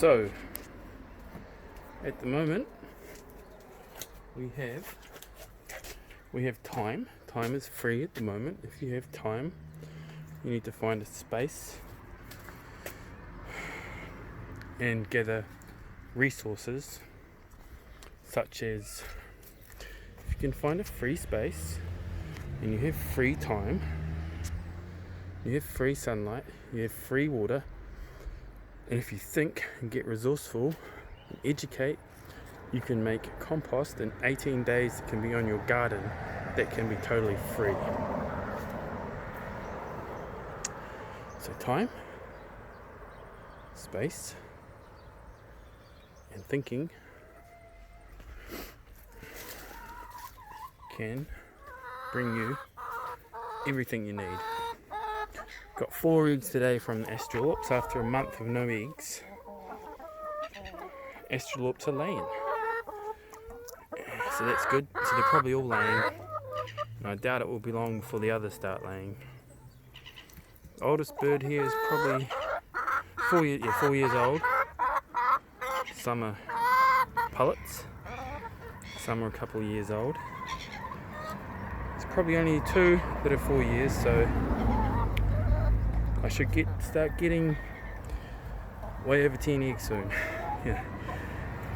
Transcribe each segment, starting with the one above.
So at the moment we have time. Time is free at the moment. If you have time, you need to find a space and gather resources, such as if you can find a free space and you have free time, you have free sunlight, you have free water, and if you think and get resourceful and educate, you can make compost in 18 days that can be on your garden that can be totally free. So time, space, and thinking can bring you everything you need. Got 4 eggs today from the astrolorps after a month of no eggs. Astrolorps are laying, so that's good. So they're probably all laying, and I doubt it will be long before the others start laying. The oldest bird here is probably 4 years old. Some are pullets, some are a couple of years old. There's probably only 2 that are 4 years, so I should start getting way over 10 eggs soon. Yeah,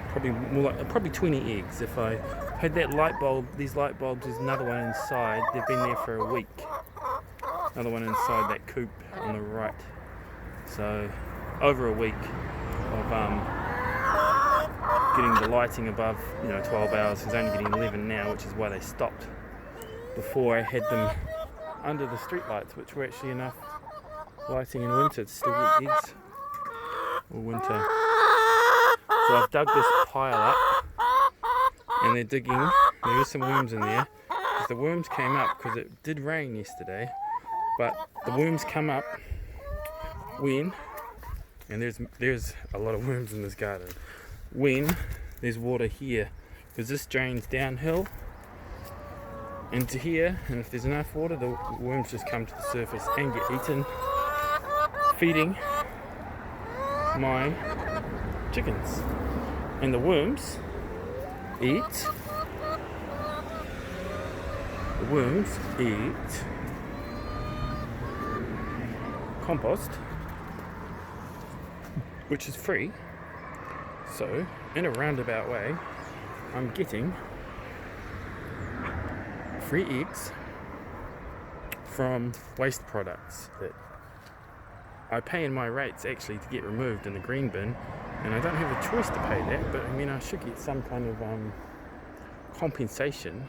probably 20 eggs. If I had that light bulb, these light bulbs, there's another one inside. They've been there for a week. Another one inside that coop on the right. So over a week of getting the lighting above 12 hours. It's only getting 11 now, which is why they stopped. Before I had them under the street lights, which were actually enough lighting in winter to still get eggs all winter. So I've dug this pile up and they're digging. There is some worms in there. The worms came up because it did rain yesterday, but the worms come up when, and there's a lot of worms in this garden, when there's water here, because this drains downhill into here, and if there's enough water, the worms just come to the surface and get eaten, feeding my chickens. And the worms eat compost, which is free. So in a roundabout way, I'm getting free eggs from waste products that I pay in my rates actually to get removed in the green bin, and I don't have a choice to pay that, but I mean I should get some kind of compensation.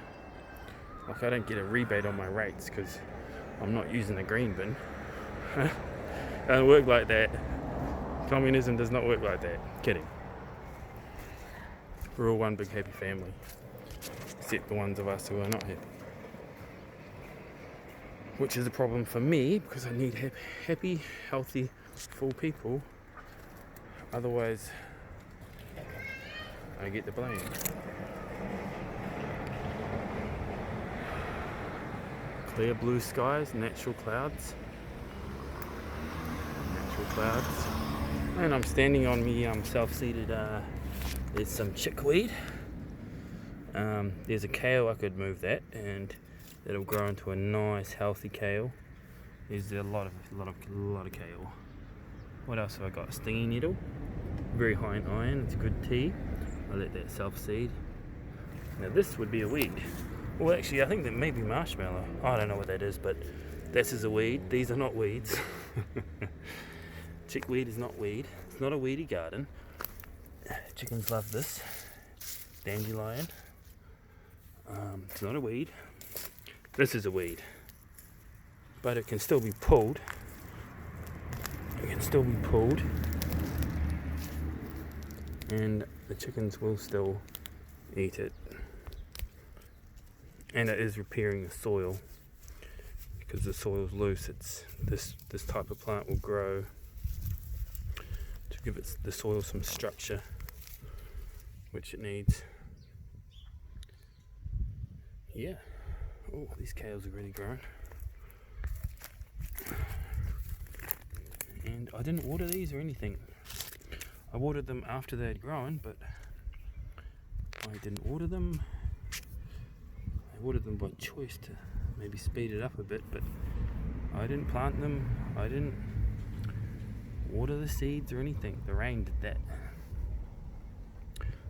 Like I don't get a rebate on my rates because I'm not using the green bin. Doesn't work like that. Communism does not work like that. Kidding. We're all one big happy family, except the ones of us who are not happy. Which is a problem for me because I need happy, healthy, full people. Otherwise, I get the blame. Clear blue skies, natural clouds. And I'm standing on me self-seeded, there's some chickweed. There's a kale, I could move that and it'll grow into a nice healthy kale. There's a lot of kale. What else have I got? A stingy nettle, very high in iron, it's good tea. I let that self-seed. Now this would be a weed. Well actually I think that may be marshmallow. I don't know what that is, but this is a weed. These are not weeds. Chickweed is not weed. It's not a weedy garden. Chickens love this. Dandelion. It's not a weed. This is a weed. But it can still be pulled. And the chickens will still eat it. And it is repairing the soil. Because the soil's loose, it's this type of plant will grow to give the soil some structure, which it needs. Yeah. Oh, these kales are really grown. And I didn't water these or anything. I watered them after they had grown, but I didn't water them. I watered them by choice to maybe speed it up a bit, but I didn't plant them. I didn't water the seeds or anything. The rain did that.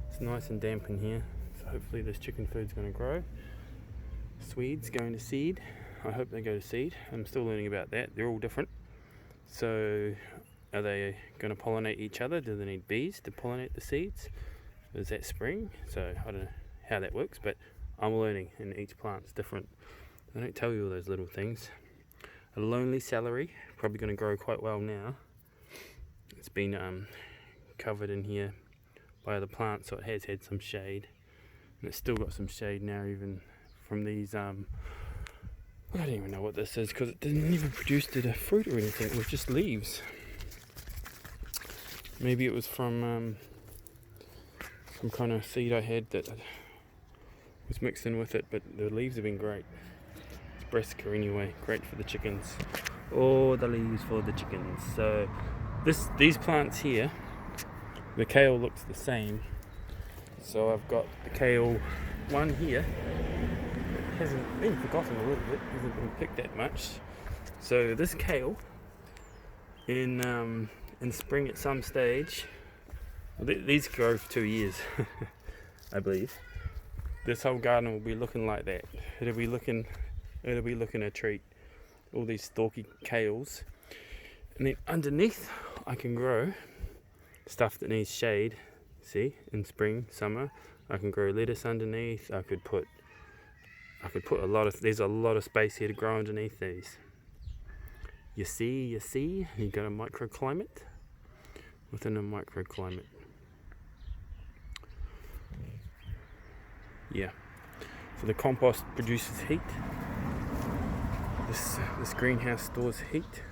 It's nice and damp in here, so hopefully this chicken food's going to grow. Swedes going to seed. I hope they go to seed. I'm still learning about that. They're all different. So are they going to pollinate each other? Do they need bees to pollinate the seeds? Is that spring? So I don't know how that works, but I'm learning, and each plant's different. They don't tell you all those little things. A lonely celery, probably going to grow quite well now. It's been covered in here by other plants, so it has had some shade, and it's still got some shade now, even from these I don't even know what this is, because it didn't even produce a fruit or anything. It was just leaves. Maybe it was from some kind of seed I had that was mixed in with it, but the leaves have been great. It's brassica anyway, great for the chickens. All the leaves for the chickens. So these plants here, the kale looks the same. So I've got the kale one here. It hasn't been forgotten a little bit, hasn't been picked that much. So this kale in spring at some stage, these grow for 2 years, I believe. This whole garden will be looking like that. It'll be looking a treat. All these stalky kales, and then underneath I can grow stuff that needs shade. See, in spring, summer, I can grow lettuce underneath. I could put a lot of. There's a lot of space here to grow underneath these. You see, you got a microclimate within a microclimate. Yeah. So the compost produces heat. This greenhouse stores heat.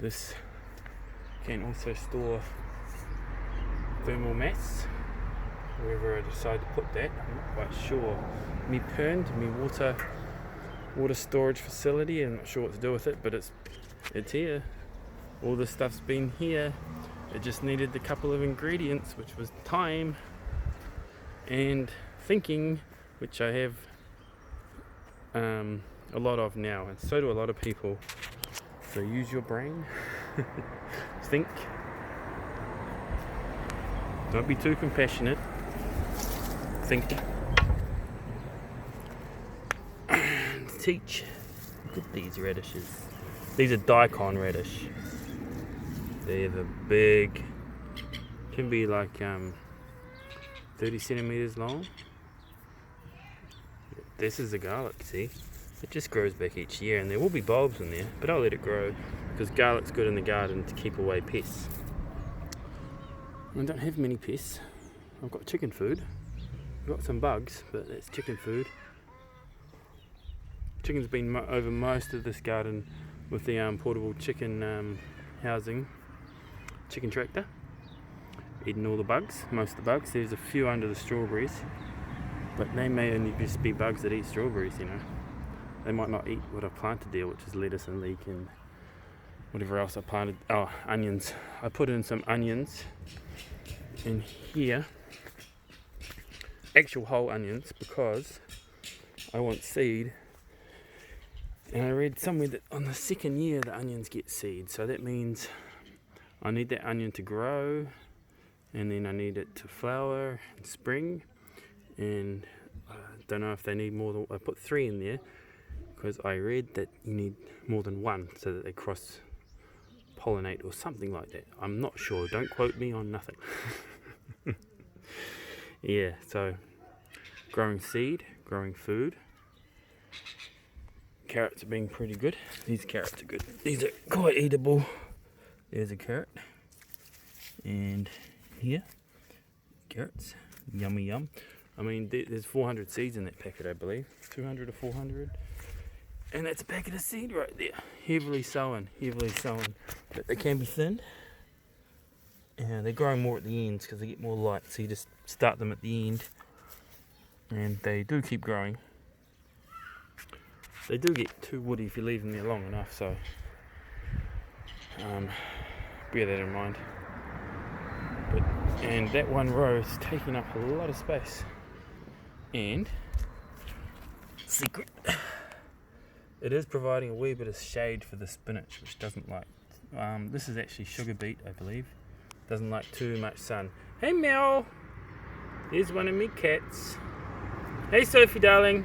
This can also store thermal mass, wherever I decide to put that. I'm not quite sure. Me water storage facility. I'm not sure what to do with it, but it's here. All this stuff's been here. It just needed a couple of ingredients, which was time and thinking, which I have a lot of now, and so do a lot of people. So use your brain. Think. Don't be too compassionate. Think. Teach. Look at these radishes. These are daikon radish. They're the big, can be like 30 centimeters long. This is the garlic, see? It just grows back each year, and there will be bulbs in there, but I'll let it grow because garlic's good in the garden to keep away pests. I don't have many pests. I've got chicken food. I've got some bugs, but that's chicken food. Chicken's been over most of this garden with the portable chicken housing, chicken tractor, eating all the bugs, most of the bugs. There's a few under the strawberries, but they may only just be bugs that eat strawberries, you know. They might not eat what I've planted there, which is lettuce and leek and whatever else I planted. Oh, onions. I put in some onions in here, actual whole onions, because I want seed. And I read somewhere that on the second year the onions get seed, so that means I need that onion to grow, and then I need it to flower in spring, and I don't know if they need more than, I put 3 in there because I read that you need more than 1 so that they cross pollinate or something like that. I'm not sure, don't quote me on nothing. Yeah, so growing seed, growing food. Carrots are being pretty good. These carrots are good. These are quite eatable. There's a carrot. And here, carrots. Yummy yum. I mean, there's 400 seeds in that packet, I believe. 200 or 400. And that's a packet of seed right there. Heavily sown, But they can be thinned. And they grow more at the ends because they get more light. So you just start them at the end. And they do keep growing. They do get too woody if you leave them there long enough, so bear that in mind. and that one row is taking up a lot of space. And secret, it is providing a wee bit of shade for the spinach, which doesn't like. This is actually sugar beet, I believe. Doesn't like too much sun. Hey Mel, here's one of me cats. Hey Sophie darling.